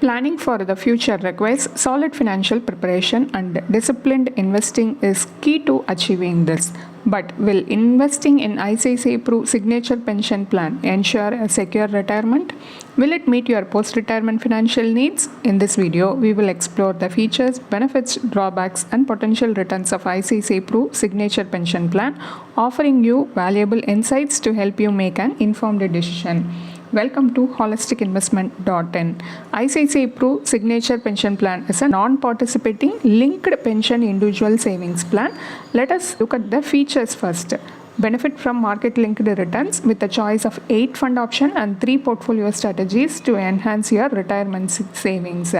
Planning for the future requires solid financial preparation, and disciplined investing is key to achieving this. But will investing in ICICI Pru signature pension plan ensure a secure retirement? Will it meet your post-retirement financial needs? In this video, we will explore the features, benefits, drawbacks, and potential returns of ICICI Pru signature pension plan, offering you valuable insights to help you make an informed decision. Welcome to holisticinvestment.in. ICICI Pru Signature Pension Plan is a non-participating linked pension individual savings plan. Let us look at the features first. Benefit from market-linked returns with a choice of 8 fund options and 3 portfolio strategies to enhance your retirement savings.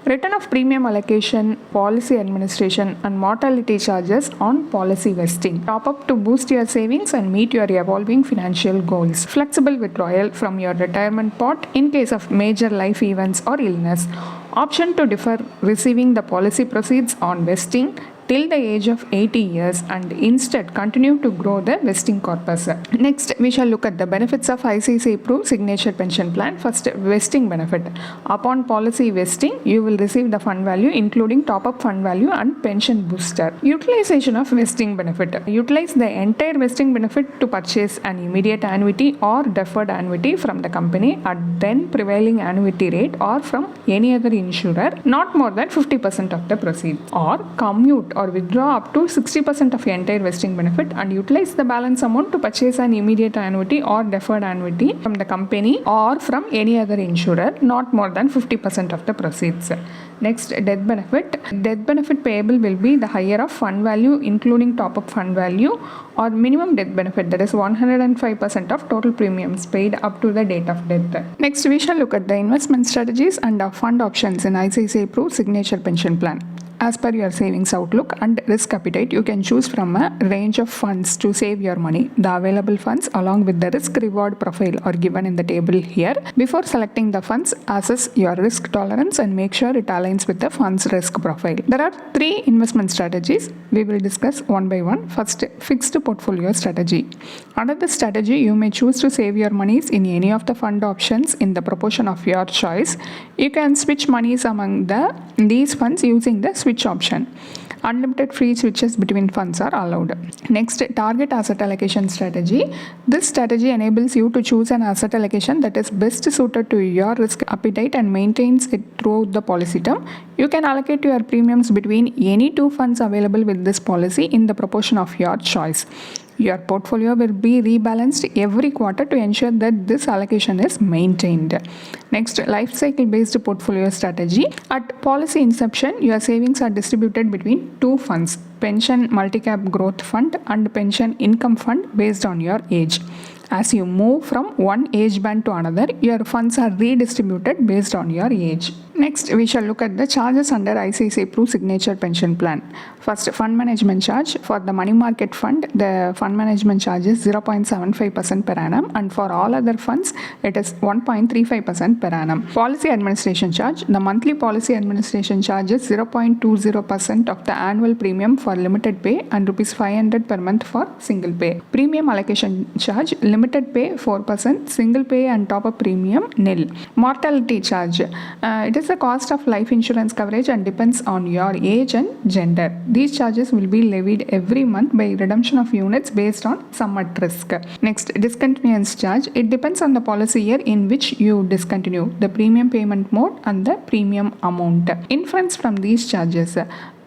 Return of premium allocation, policy administration, and mortality charges on policy vesting. Top up to boost your savings and meet your evolving financial goals. Flexible withdrawal from your retirement pot in case of major life events or illness. Option to defer receiving the policy proceeds on vesting till the age of 80 years and instead continue to grow the vesting corpus. Next, we shall look at the benefits of ICICI Pru Signature Pension Plan. First, vesting benefit. Upon policy vesting, you will receive the fund value including top-up fund value and pension booster. Utilization of vesting benefit. Utilize the entire vesting benefit to purchase an immediate annuity or deferred annuity from the company at then prevailing annuity rate or from any other insurer, not more than 50% of the proceeds. Or commute or withdraw up to 60% of entire vesting benefit and utilize the balance amount to purchase an immediate annuity or deferred annuity from the company or from any other insurer, not more than 50% of the proceeds. Next, death benefit. Death benefit payable will be the higher of fund value including top-up fund value or minimum death benefit, that is 105% of total premiums paid up to the date of death. Next, we shall look at the investment strategies and fund options in ICICI Pru Signature Pension Plan. As per your savings outlook and risk appetite, you can choose from a range of funds to save your money. The available funds along with the risk reward profile are given in the table here. Before selecting the funds, assess your risk tolerance and make sure it aligns with the fund's risk profile. There are 3 investment strategies. We will discuss one by one. First, fixed portfolio strategy. Under this strategy, you may choose to save your monies in any of the fund options in the proportion of your choice. You can switch monies among these funds using the switch option. Unlimited free switches between funds are allowed. Next, target asset allocation strategy. This strategy enables you to choose an asset allocation that is best suited to your risk appetite and maintains it throughout the policy term. You can allocate your premiums between any 2 funds available with this policy in the proportion of your choice. Your portfolio will be rebalanced every quarter to ensure that this allocation is maintained. Next, life cycle based portfolio strategy. At policy inception, your savings are distributed between 2 funds, pension multi-cap growth fund and pension income fund based on your age. As you move from one age band to another, your funds are redistributed based on your age. Next, we shall look at the charges under ICICI Pru Signature Pension Plan. First, fund management charge. For the money market fund, the fund management charge is 0.75% per annum, and for all other funds, it is 1.35% per annum. Policy administration charge. The monthly policy administration charge is 0.20% of the annual premium for limited pay and rupees 500 per month for single pay. Premium allocation charge. Limited pay 4%, single pay and top-up premium nil. Mortality charge. It is the cost of life insurance coverage and depends on your age and gender. These charges will be levied every month by redemption of units based on sum at risk. Next, discontinuance charge. It depends on the policy year in which you discontinue, the premium payment mode and the premium amount. Inference from these charges.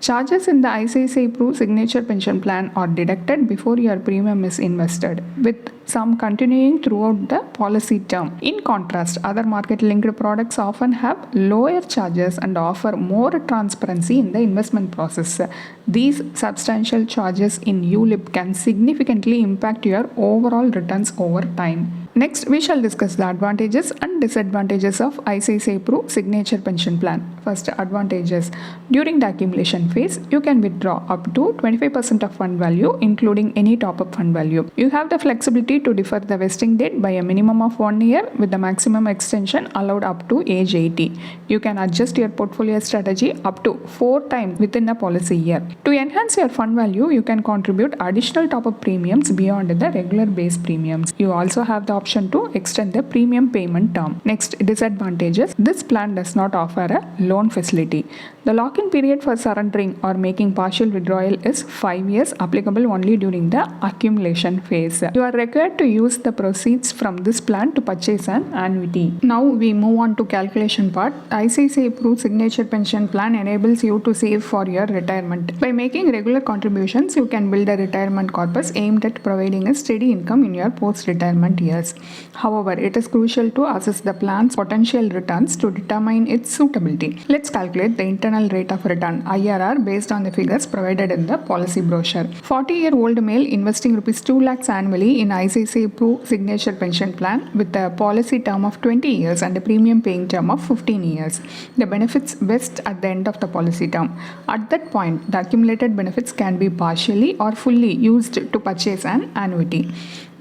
Charges in the ICICI Pru Signature Pension Plan are deducted before your premium is invested, with some continuing throughout the policy term. In contrast, other market-linked products often have lower charges and offer more transparency in the investment process. These substantial charges in ULIP can significantly impact your overall returns over time. Next, we shall discuss the advantages and disadvantages of ICICI Pru Signature Pension Plan. First, advantages. During the accumulation phase, you can withdraw up to 25% of fund value, including any top-up fund value. You have the flexibility to defer the vesting date by a minimum of 1 year with the maximum extension allowed up to age 80. You can adjust your portfolio strategy up to 4 times within a policy year. To enhance your fund value, you can contribute additional top-up premiums beyond the regular base premiums. You also have the option to extend the premium payment term. Next, disadvantages. This plan does not offer a loan facility. The lock-in period for surrendering or making partial withdrawal is 5 years, applicable only during the accumulation phase. You are required to use the proceeds from this plan to purchase an annuity. Now we move on to calculation part. ICICI Pru Signature Pension Plan enables you to save for your retirement. By making regular contributions, you can build a retirement corpus aimed at providing a steady income in your post-retirement years. However, it is crucial to assess the plan's potential returns to determine its suitability. Let's calculate the internal rate of return (IRR) based on the figures provided in the policy brochure. 40-year-old male investing rupees 2 lakhs annually in ICICI Pru Signature Pension Plan with a policy term of 20 years and a premium paying term of 15 years. The benefits vest at the end of the policy term. At that point, the accumulated benefits can be partially or fully used to purchase an annuity.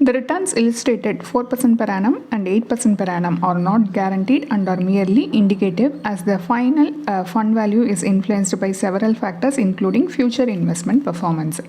The returns illustrated 4% per annum and 8% per annum are not guaranteed and are merely indicative, as the final fund value is influenced by several factors including future investment performance.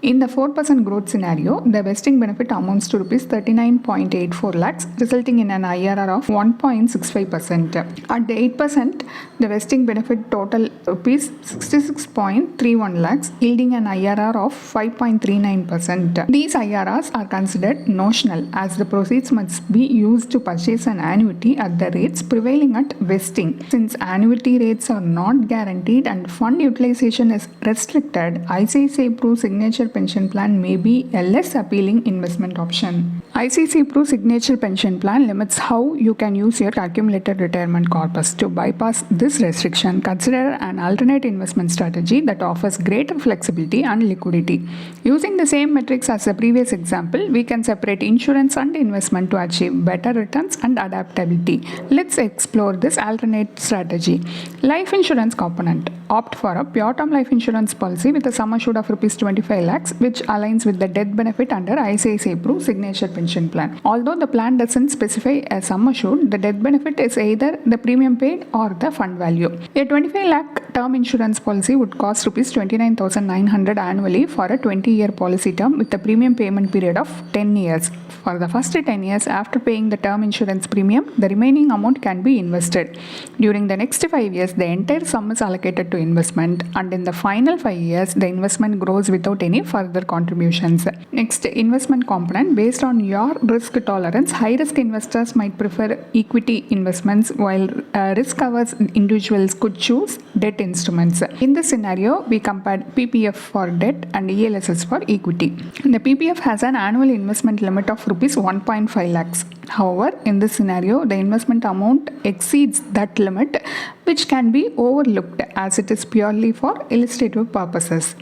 In the 4% growth scenario, the vesting benefit amounts to Rs 39.84 lakhs, resulting in an IRR of 1.65%. At the 8%, the vesting benefit total Rs 66.31 lakhs, yielding an IRR of 5.39%. These IRRs are considered notional, as the proceeds must be used to purchase an annuity at the rates prevailing at vesting. Since annuity rates are not guaranteed and fund utilization is restricted, ICICI Pru Signature Pension Plan may be a less appealing investment option. ICICI Pru Signature Pension Plan limits how you can use your accumulated retirement corpus. To bypass this restriction, consider an alternate investment strategy that offers greater flexibility and liquidity. Using the same metrics as the previous example, we can separate insurance and investment to achieve better returns and adaptability. Let's explore this alternate strategy. Life insurance component. Opt for a pure term life insurance policy with a sum assured of Rs 25 lakhs, which aligns with the death benefit under ICICI Pru Signature Pension Plan. Although the plan doesn't specify a sum assured, the death benefit is either the premium paid or the fund value. A 25 lakh term insurance policy would cost Rs 29,900 annually for a 20-year policy term with a premium payment period of 10 years. For the first 10 years after paying the term insurance premium, the remaining amount can be invested. During the next 5 years, the entire sum is allocated to investment, and in the final 5 years, the investment grows without any further contributions. Next, investment component. Based on your risk tolerance, high-risk investors might prefer equity investments, while risk-averse individuals could choose debt instruments. In this scenario, we compared PPF for debt and ELSS for equity. The PPF has an annual investment limit of Rs 1.5 lakhs. However, in this scenario, the investment amount exceeds that limit, which can be overlooked as it is purely for illustrative purposes.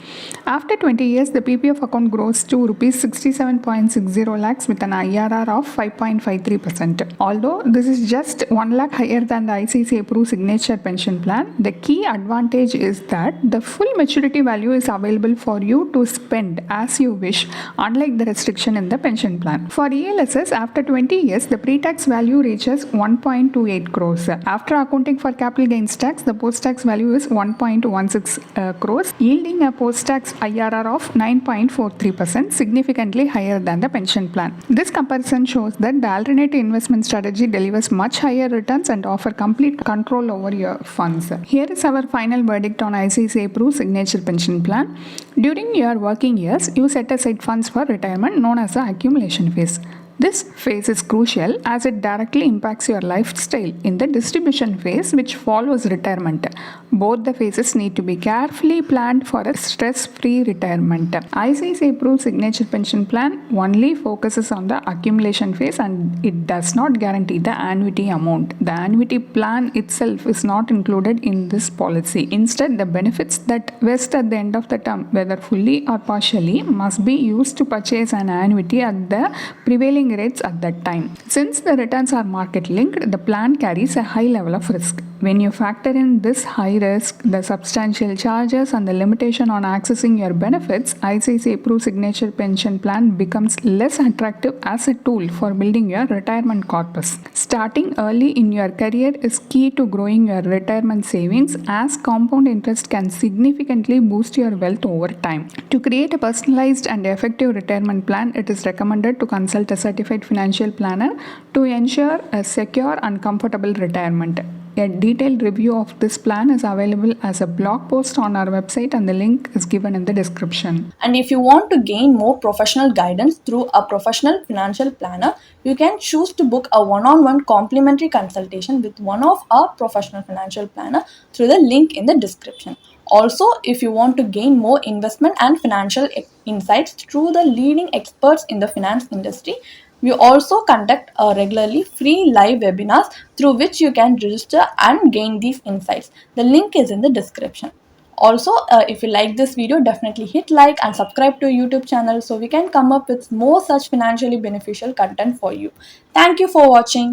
After 20 years, the PPF account grows to Rs 67.60 lakhs with an IRR of 5.53%. Although this is just 1 lakh higher than the ICICI Pru Signature Pension Plan, the key advantage is that the full maturity value is available for you to spend as you wish, unlike the restriction in the pension plan. For ELSS, after 20 years, the pre-tax value reaches 1.28 crores. After accounting for capital gains tax, the post-tax value is 1.16 crores, yielding a post-tax IRR of 9.43%, significantly higher than the pension plan. This comparison shows that the alternative investment strategy delivers much higher returns and offer complete control over your funds. Here is our final verdict on ICICI Pru Signature Pension Plan. During your working years, you set aside funds for retirement, known as the accumulation phase. This phase is crucial as it directly impacts your lifestyle in the distribution phase, which follows retirement. Both the phases need to be carefully planned for a stress-free retirement. ICICI Pru Signature Pension Plan only focuses on the accumulation phase, and it does not guarantee the annuity amount. The annuity plan itself is not included in this policy. Instead, the benefits that vest at the end of the term, whether fully or partially, must be used to purchase an annuity at the prevailing rates at that time. Since the returns are market linked, the plan carries a high level of risk. When you factor in this high risk, the substantial charges, and the limitation on accessing your benefits, ICICI Pru Signature Pension Plan becomes less attractive as a tool for building your retirement corpus. Starting early in your career is key to growing your retirement savings, as compound interest can significantly boost your wealth over time. To create a personalized and effective retirement plan, it is recommended to consult a certified financial planner to ensure a secure and comfortable retirement. A detailed review of this plan is available as a blog post on our website, and the link is given in the description. And if you want to gain more professional guidance through a professional financial planner, you can choose to book a one-on-one complimentary consultation with one of our professional financial planner through the link in the description. Also, if you want to gain more investment and financial insights through the leading experts in the finance industry, we also conduct regularly free live webinars through which you can register and gain these insights. The link is in the description. Also, if you like this video, definitely hit like and subscribe to YouTube channel so we can come up with more such financially beneficial content for you. Thank you for watching.